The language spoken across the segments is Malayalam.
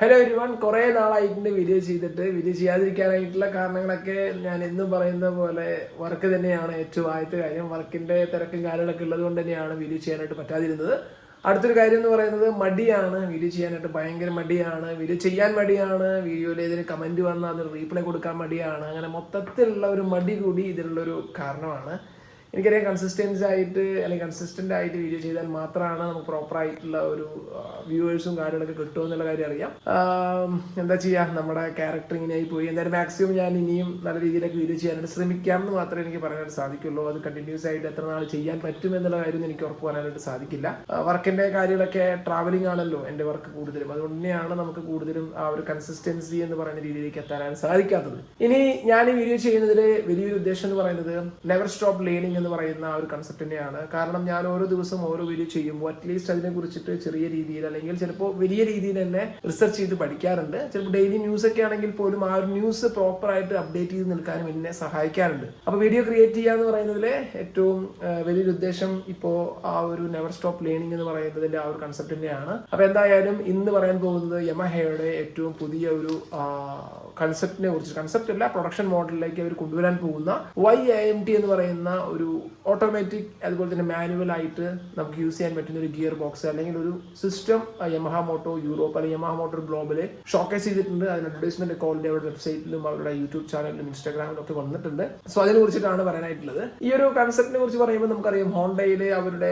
ഹലോ എവരിവൺ, കുറേ നാളായിട്ടുണ്ട് വീഡിയോ ചെയ്യാതിരിക്കാനായിട്ടുള്ള കാരണങ്ങളൊക്കെ ഞാൻ എന്നും പറയുന്ന പോലെ വർക്ക് തന്നെയാണ് ഏറ്റവും ആദ്യത്തെ കാര്യം. വർക്കിന്റെ തിരക്കും കാര്യങ്ങളൊക്കെ ഉള്ളത് കൊണ്ട് തന്നെയാണ് വീഡിയോ ചെയ്യാനായിട്ട് പറ്റാതിരുന്നത്. അടുത്തൊരു കാര്യം എന്ന് പറയുന്നത് മടിയാണ്. വീഡിയോ ചെയ്യാനായിട്ട് ഭയങ്കര മടിയാണ്, വീഡിയോ ചെയ്യാൻ മടിയാണ്, വീഡിയോയിൽ ഏതൊരു കമന്റ് വന്നാൽ അതിന് റീപ്ലൈ കൊടുക്കാൻ മടിയാണ്. അങ്ങനെ മൊത്തത്തിലുള്ള ഒരു മടി കൂടി ഇതിനുള്ളൊരു കാരണമാണ്. എനിക്കറിയാം കൺസിസ്റ്റൻസ് ആയിട്ട് അല്ലെങ്കിൽ കൺസിസ്റ്റന്റ് ആയിട്ട് വീഡിയോ ചെയ്താൽ മാത്രമാണ് നമുക്ക് പ്രോപ്പർ ആയിട്ടുള്ള ഒരു വ്യൂവേഴ്സും കാര്യങ്ങളൊക്കെ കിട്ടുമെന്നുള്ള കാര്യം അറിയാം. എന്താ ചെയ്യുക, നമ്മുടെ ക്യാരക്ടർ ഇങ്ങനെയായി പോയി. എന്തായാലും മാക്സിമം ഞാൻ ഇനിയും നല്ല രീതിയിലൊക്കെ വീഡിയോ ചെയ്യാനായിട്ട് ശ്രമിക്കാം എന്ന് മാത്രമേ എനിക്ക് പറയാനായിട്ട് സാധിക്കുള്ളൂ. അത് കണ്ടിന്യൂസ് ആയിട്ട് എത്ര നാൾ ചെയ്യാൻ പറ്റും എന്നുള്ള കാര്യം എനിക്ക് ഉറപ്പ് പറയാനായിട്ട് സാധിക്കില്ല. വർക്കിന്റെ കാര്യങ്ങളൊക്കെ ട്രാവലിംഗ് ആണല്ലോ എൻ്റെ വർക്ക് കൂടുതലും, അതുകൊണ്ട് തന്നെയാണ് നമുക്ക് കൂടുതലും ആ ഒരു കൺസിസ്റ്റൻസി എന്ന് പറയുന്ന രീതിയിലേക്ക് എത്താനാണ് സാധിക്കാത്തത്. ഇനി ഞാൻ ഈ വീഡിയോ ചെയ്യുന്നതിൽ വലിയൊരു ഉദ്ദേശം എന്ന് പറയുന്നത് നെവർ സ്റ്റോപ്പ് ലേണിംഗ് എന്ന് പറയുന്ന ഒരു കൺസെപ്റ്റ് തന്നെയാണ്. കാരണം ഞാൻ ഓരോ ദിവസം ഓരോ വീഡിയോ ചെയ്യുമ്പോൾ അറ്റ്ലീസ്റ്റ് അതിനെ കുറിച്ചിട്ട് ചെറിയ രീതിയിൽ അല്ലെങ്കിൽ ചിലപ്പോൾ വലിയ രീതിയിൽ തന്നെ റിസർച്ച് ചെയ്ത് പഠിക്കാറുണ്ട്. ചിലപ്പോൾ ഡെയിലി ന്യൂസ് ഒക്കെ ആണെങ്കിൽ പോലും ആ ഒരു ന്യൂസ് പ്രോപ്പർ ആയിട്ട് അപ്ഡേറ്റ് ചെയ്ത് നിൽക്കാനും എന്നെ സഹായിക്കാറുണ്ട്. അപ്പോൾ വീഡിയോ ക്രിയേറ്റ് ചെയ്യുക എന്ന് പറയുന്നതിൽ ഏറ്റവും വലിയൊരു ഉദ്ദേശം ഇപ്പോൾ ആ ഒരു നെവർ സ്റ്റോപ്പ് ലേണിംഗ് എന്ന് പറയുന്നതിന്റെ ആ ഒരു കൺസെപ്റ്റ് തന്നെയാണ്. അപ്പോൾ എന്തായാലും ഇന്ന് പറയാൻ പോകുന്നത് യമഹയുടെ ഏറ്റവും പുതിയ ഒരു കൺസെപ്റ്റിനെ കുറിച്ച്, കൺസെപ്റ്റ് അല്ല പ്രൊഡക്ഷൻ മോഡലിലേക്ക് അവർ കൊണ്ടുവരാൻ പോകുന്ന YAMT എന്ന് പറയുന്ന ഒരു ഓട്ടോമാറ്റിക് അതുപോലെ തന്നെ മാനുവൽ ആയിട്ട് നമുക്ക് യൂസ് ചെയ്യാൻ പറ്റുന്ന ഒരു ഗിയർ ബോക്സ് അല്ലെങ്കിൽ ഒരു സിസ്റ്റം യമഹ മോട്ടോ യൂറോപ്പ് അല്ലെങ്കിൽ യമഹ മോട്ടോർ ഗ്ലോബല് ഷോക്കേസ് ചെയ്തിട്ടുണ്ട്. അതിന് അഡ്വർടൈസ്മെന്റ് കോളിന്റെ അവരുടെ വെബ്സൈറ്റിലും അവരുടെ യൂട്യൂബ് ചാനലിലും ഇൻസ്റ്റാഗ്രാമിലും ഒക്കെ വന്നിട്ടുണ്ട്. സോ അതിനെ കുറിച്ചിട്ടാണ് പറയാനായിട്ടുള്ളത്. ഈ ഒരു കൺസെപ്റ്റിനെ കുറിച്ച് പറയുമ്പോൾ നമുക്കറിയാം ഹോണ്ടയിലെ അവരുടെ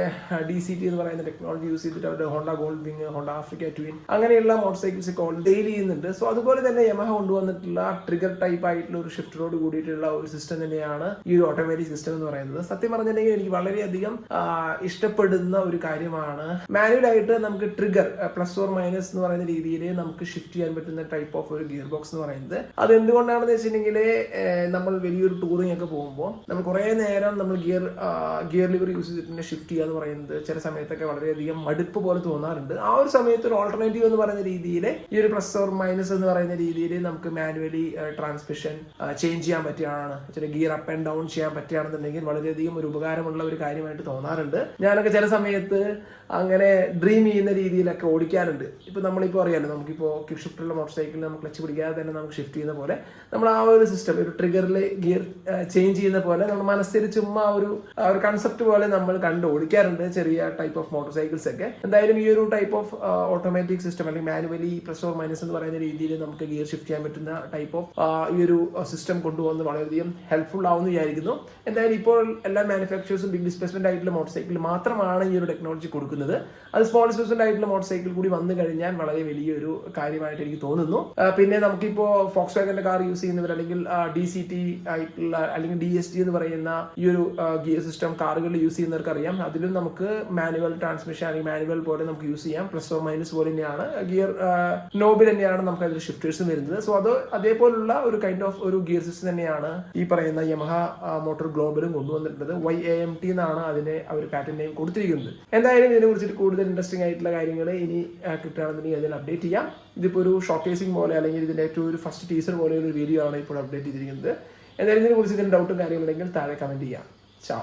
DCT എന്ന് പറയുന്ന ടെക്നോളജി യൂസ് ചെയ്തിട്ട് അവരുടെ Honda gold wing, Honda Africa twin അങ്ങനെയുള്ള മോട്ടോർ സൈക്കിൾസ് ഒക്കെ ഡെയിൽ ചെയ്യുന്നുണ്ട്. സോ അതുപോലെ തന്നെ യമഹ കൊണ്ടുവന്നിട്ടുള്ള ട്രിഗർ ടൈപ്പ് ആയിട്ടുള്ള ഒരു ഷിഫ്റ്ററോട് കൂടിയിട്ടുള്ള ഒരു സിസ്റ്റം തന്നെയാണ് ഈ ഒരു ഓട്ടോമാറ്റിക് സിസ്റ്റം എന്ന് പറയുന്നത്. സത്യം പറഞ്ഞിട്ടുണ്ടെങ്കിൽ എനിക്ക് വളരെയധികം ഇഷ്ടപ്പെടുന്ന ഒരു കാര്യമാണ്. മാനുവൽ ആയിട്ട് നമുക്ക് ട്രിഗർ പ്ലസ് ഓർ മൈനസ് എന്ന് പറയുന്ന രീതിയിൽ നമുക്ക് ഷിഫ്റ്റ് ചെയ്യാൻ പറ്റുന്ന ടൈപ്പ് ഓഫ് ഒരു ഗിയർ ബോക്സ് എന്ന് പറയുന്നത്. അത് എന്തുകൊണ്ടാണെന്ന് വെച്ചിട്ടുണ്ടെങ്കിൽ നമ്മൾ വലിയൊരു ടൂറിംഗ് ഒക്കെ പോകുമ്പോൾ നമ്മൾ കുറെ നേരം നമ്മൾ ഗിയർ ലിവർ യൂസ് ചെയ്തിട്ട് ഷിഫ്റ്റ് ചെയ്യുക എന്ന് പറയുന്നത് ചില സമയത്തൊക്കെ വളരെയധികം മടുപ്പ് പോലെ തോന്നാറുണ്ട്. ആ ഒരു സമയത്ത് ഒരു ഓൾട്ടർനേറ്റീവ് എന്ന് പറയുന്ന രീതിയിൽ ഈ ഒരു പ്ലസ് ഓർ മൈനസ് എന്ന് പറയുന്ന രീതിയിൽ നമുക്ക് മാനുവലി ട്രാൻസ്മിഷൻ ചേഞ്ച് ചെയ്യാൻ പറ്റുകയാണ്, ചില ഗിയർ അപ്പ് ആൻഡ് ഡൗൺ ചെയ്യാൻ പറ്റുകയാണെന്നുണ്ടെങ്കിൽ വളരെയധികം ഒരു ഉപകാരമുള്ള ഒരു കാര്യമായിട്ട് തോന്നാറുണ്ട്. ഞാനൊക്കെ ചില സമയത്ത് അങ്ങനെ ഡ്രീം ചെയ്യുന്ന രീതിയിലൊക്കെ ഓടിക്കാറുണ്ട്. ഇപ്പൊ നമ്മളിപ്പോൾ അറിയാലോ, നമുക്കിപ്പോ ക്വിക്ക് ഷിഫ്റ്റുള്ള മോട്ടോർ സൈക്കിളിൽ നമുക്ക് ക്ലച്ച് പിടിക്കാതെ തന്നെ നമുക്ക് ഷിഫ്റ്റ് ചെയ്യുന്ന പോലെ നമ്മൾ ആ ഒരു സിസ്റ്റം ഒരു ട്രിഗറിൽ ഗിയർ ചേഞ്ച് ചെയ്യുന്ന പോലെ നമ്മൾ മനസ്സിൽ ചുമ്മാ ഒരു കൺസെപ്റ്റ് പോലെ നമ്മൾ കണ്ട് ഓടിക്കാറുണ്ട് ചെറിയ ടൈപ്പ് ഓഫ് മോട്ടോർ സൈക്കിൾസ് ഒക്കെ. എന്തായാലും ഈ ഒരു ടൈപ്പ് ഓഫ് ഓട്ടോമാറ്റിക് സിസ്റ്റം അല്ലെങ്കിൽ മാനുവലി പ്ലസ് ഓർ മൈനസ് എന്ന് പറയുന്ന രീതിയിൽ നമുക്ക് ഗിയർ ഷിഫ്റ്റ് ചെയ്യാൻ പറ്റുന്ന ടൈപ്പ് ഓഫ് ഈ ഒരു സിസ്റ്റം കൊണ്ടുവന്ന് വളരെയധികം ഹെൽപ്ഫുൾ ആവുമെന്ന് വിചാരിക്കുന്നു. എന്തായാലും ഇപ്പോൾ എല്ലാ മാനുഫാക്ചേഴ്സും ബിഗ് ഡിസ്പ്ലേസ്മെന്റ് ആയിട്ടുള്ള മോട്ടോർ സൈക്കിൾ മാത്രമാണ് ഈ ഒരു ടെക്നോളജി കൊടുക്കുന്നത്. അത് സ്മോൾ ഡിസ്പ്ലേസ്മെന്റ് ആയിട്ടുള്ള മോട്ടോർ സൈക്കിൾ കൂടി വന്നു കഴിഞ്ഞാൽ വളരെ വലിയൊരു കാര്യമായിട്ട് എനിക്ക് തോന്നുന്നു. പിന്നെ നമുക്കിപ്പോ ഫോക്സ് വാഗന്റെ കാർ യൂസ് ചെയ്യുന്നവർ അല്ലെങ്കിൽ DCT ആയിട്ടുള്ള അല്ലെങ്കിൽ DSG എന്ന് പറയുന്ന ഈ ഒരു ഗിയർ സിസ്റ്റം കാറുകളിൽ യൂസ് ചെയ്യുന്നവർക്ക് അറിയാം. അതിലും നമുക്ക് മാനുവൽ ട്രാൻസ്മിഷൻ അല്ലെങ്കിൽ മാനുവൽ പോലെ നമുക്ക് യൂസ് ചെയ്യാം. പ്ലസ് ഓർ മൈനസ് പോലെ തന്നെയാണ് ഗിയർ നോബിൽ തന്നെയാണ് നമുക്ക് അതിൽ ഷിഫ്റ്റേഴ്സും വരുന്നത്. സോ അത് അതേപോലുള്ള ഒരു കൈൻഡ് ഓഫ് ഒരു ഗിയർ സിസ്റ്റം തന്നെയാണ് ഈ പറയുന്ന യമഹ മോട്ടോർ ഗ്ലോബലും കൊണ്ടുവന്നിട്ടുള്ളത്. YAMT എന്നാണ് അതിനെ അവർ പാറ്റന്റ് നെയിം കൊടുത്തിരിക്കുന്നത്. എന്തായാലും ഇതിനെ കുറിച്ചിട്ട് കൂടുതൽ ഇൻട്രസ്റ്റിംഗ് ആയിട്ടുള്ള കാര്യങ്ങൾ ഇനി കിട്ടുകയാണെന്നുണ്ടെങ്കിൽ അതിൽ അപ്ഡേറ്റ് ചെയ്യാം. ഇതിപ്പോൾ ഒരു ഷോക്കേസിംഗ് പോലെ അല്ലെങ്കിൽ ഇതിന്റെ ഏറ്റവും ഒരു ഫസ്റ്റ് ടീസർ പോലെ ഒരു വീഡിയോ ആണ് ഇപ്പോൾ അപ്ഡേറ്റ് ചെയ്തിരിക്കുന്നത്. എന്തായാലും ഇതിനെ കുറിച്ച് ഇതിന് ഡൗട്ടും കാര്യങ്ങളുണ്ടെങ്കിൽ താഴെ കമന്റ് ചെയ്യാം. ചാ.